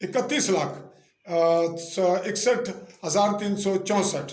31,61,364,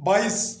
22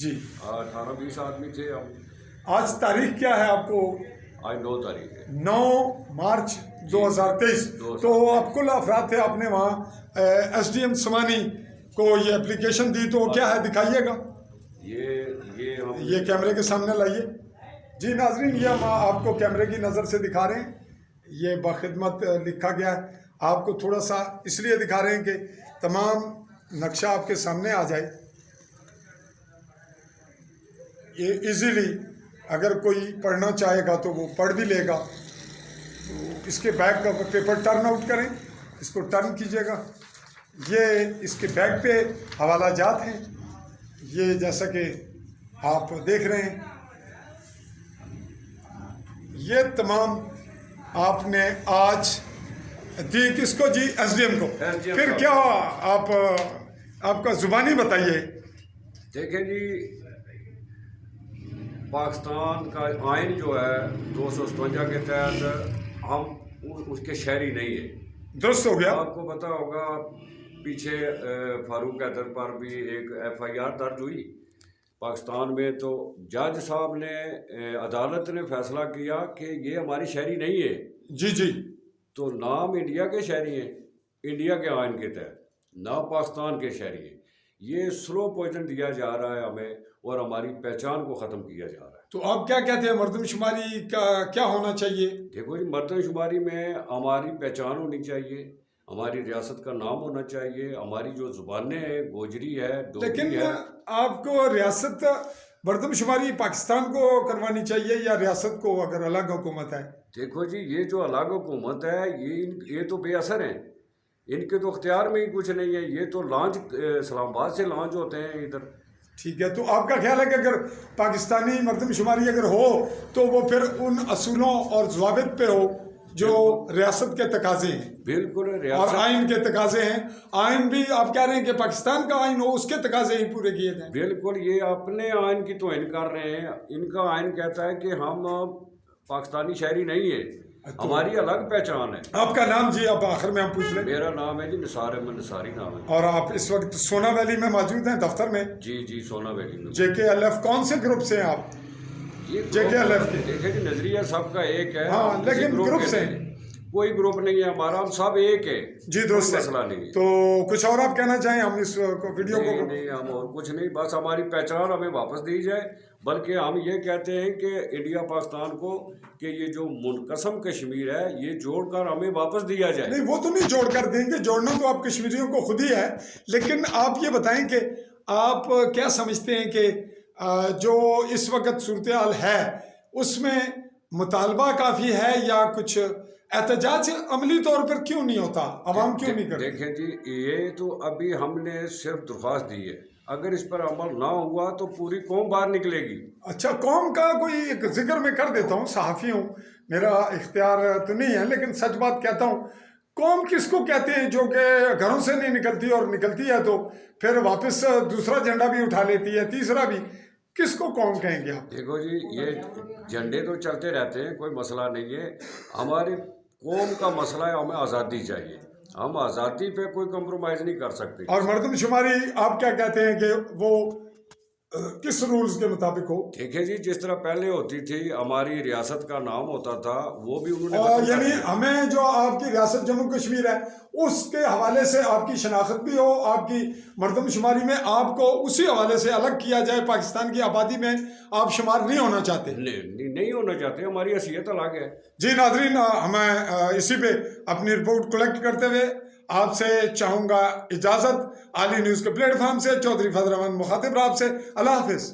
جی 18-20 آدمی تھے ہم. آج تاریخ کیا ہے آپ کو؟ آج 9 تاریخ ہے. 9 مارچ 2023. تو اب کل افراد تھے. آپ نے وہاں ایس ڈی ایم سمانی کو یہ اپلیکیشن دی, تو کیا ہے دکھائیے گا, یہ کیمرے کے سامنے لائیے. جی ناظرین, یہ ہم آپ کو کیمرے کی نظر سے دکھا رہے ہیں. یہ باخدمت لکھا گیا ہے. آپ کو تھوڑا سا اس لیے دکھا رہے ہیں کہ تمام نقشہ آپ کے سامنے آ جائے. یہ ایزیلی اگر کوئی پڑھنا چاہے گا تو وہ پڑھ بھی لے گا. تو اس کے بیک کا پیپر ٹرن آؤٹ کریں, اس کو ٹرن کیجیے گا. یہ اس کے بیک پہ حوالہ جات ہیں. یہ جیسا کہ آپ دیکھ رہے ہیں, یہ تمام آپ نے آج دی کس کو جی؟ ایس ڈی ایم کو. پھر کیا آپ کا زبانی بتائیے. دیکھیں جی, پاکستان کا آئین جو ہے 257 کے تحت ہم اس کے شہری نہیں ہیں. درست ہو گیا. آپ کو پتا ہوگا پیچھے فاروق حیدر پر بھی ایک FIR درج ہوئی پاکستان میں. تو جج صاحب نے, عدالت نے فیصلہ کیا کہ یہ ہماری شہری نہیں ہے. جی جی. تو نام انڈیا کے شہری ہیں, انڈیا کے آئین کے تحت, نہ پاکستان کے شہری ہیں. یہ سلو پوائزن دیا جا رہا ہے ہمیں, اور ہماری پہچان کو ختم کیا جا رہا ہے. تو آپ کیا کہتے ہیں, مردم شماری کا کیا ہونا چاہیے؟ دیکھو جی, مردم شماری میں ہماری پہچان ہونی چاہیے, ہماری ریاست کا نام ہونا چاہیے, ہماری جو زبانیں ہیں, گوجری ہے, ڈوگری ہے. لیکن آپ کو ریاست مردم شماری پاکستان کو کروانی چاہیے یا ریاست کو, اگر الگ حکومت ہے؟ دیکھو جی, یہ جو الگ حکومت ہے یہ تو بے اثر ہیں. ان کے تو اختیار میں ہی کچھ نہیں ہے. یہ تو لانچ اسلام آباد سے لانچ ہوتے ہیں ادھر. ٹھیک ہے. تو آپ کا خیال ہے کہ اگر پاکستانی مردم شماری اگر ہو تو وہ پھر ان اصولوں اور ضوابط پہ ہو جو ریاست کے تقاضے ہیں؟ بالکل, اور ریاست آئین کے تقاضے ہیں. آئین بھی آپ کہہ رہے ہیں کہ پاکستان کا آئین ہو, اس کے تقاضے ہی پورے کیے جائیں. بالکل, یہ اپنے آئین کی توہین کر رہے ہیں. ان کا آئین کہتا ہے کہ ہم پاکستانی شہری نہیں ہیں, ہماری الگ پہچان ہے. آپ کا نام جی, آپ آخر میں ہم پوچھ لیں. میرا نام ہے جی نثار احمد نثاری نام ہے. اور آپ اس وقت سونا ویلی میں موجود ہیں دفتر میں؟ جی سونا ویلی میں. JKLF کون سے گروپ سے ہیں آپ؟ JKLF کے. دیکھیں جی, نظریہ سب کا ایک ہے. ہاں, ہم کسی لیکن گروپ سے کوئی گروپ نہیں ہے ہمارا, ہم سب ایک ہے. جی درست ہے. مسئلہ نہیں. تو کچھ اور آپ کہنا چاہیں ہم اس ویڈیو کو؟ نہیں, ہم اور کچھ نہیں, بس ہماری پہچان ہمیں واپس دی جائے. بلکہ ہم یہ کہتے ہیں کہ انڈیا پاکستان کو کہ یہ جو منقسم کشمیر ہے یہ جوڑ کر ہمیں واپس دیا جائے. نہیں, وہ تو نہیں جوڑ کر دیں گے, جوڑنا تو آپ کشمیریوں کو خود ہی ہے. لیکن آپ یہ بتائیں کہ آپ کیا سمجھتے ہیں کہ جو اس وقت صورتحال ہے اس میں مطالبہ کافی ہے یا کچھ احتجاج عملی طور پر کیوں نہیں ہوتا, عوام کیوں نہیں کرتی؟ دیکھیں جی, یہ تو ابھی ہم نے صرف درخواست دی ہے. اگر اس پر عمل نہ ہوا تو پوری قوم باہر نکلے گی. اچھا, قوم کا کوئی ایک ذکر میں کر دیتا ہوں, صحافی ہوں, میرا اختیار تو نہیں ہے, لیکن سچ بات کہتا ہوں. قوم کس کو کہتے ہیں جو کہ گھروں سے نہیں نکلتی, اور نکلتی ہے تو پھر واپس دوسرا جھنڈا بھی اٹھا لیتی ہے, تیسرا بھی. کس کو قوم کہیں گے آپ؟ دیکھو جی, یہ جھنڈے تو چلتے رہتے ہیں, کوئی مسئلہ نہیں ہے. ہماری قوم کا مسئلہ ہے, ہمیں آزادی چاہیے. ہم آزادی پہ کوئی کمپرومائز نہیں کر سکتے. اور مردم شماری آپ کیا کہتے ہیں کہ وہ کس رولز کے مطابق ہو؟ دیکھیں جی, جس طرح پہلے ہوتی تھی, ہماری ریاست کا نام ہوتا تھا, وہ بھی انہوں نے یعنی ہمیں جو آپ کی ریاست جموں کشمیر ہے اس کے حوالے سے آپ کی شناخت بھی ہو, آپ کی مردم شماری میں آپ کو اسی حوالے سے الگ کیا جائے. پاکستان کی آبادی میں آپ شمار نہیں ہونا چاہتے؟ نہیں ہونا چاہتے, ہماری حیثیت الگ ہے. جی ناظرین, ہمیں اسی پہ اپنی رپورٹ کلیکٹ کرتے ہوئے آپ سے چاہوں گا اجازت. عالی نیوز کے پلیٹ فارم سے چودھری فضل الرحمان مخاطب رہا آپ سے. اللہ حافظ.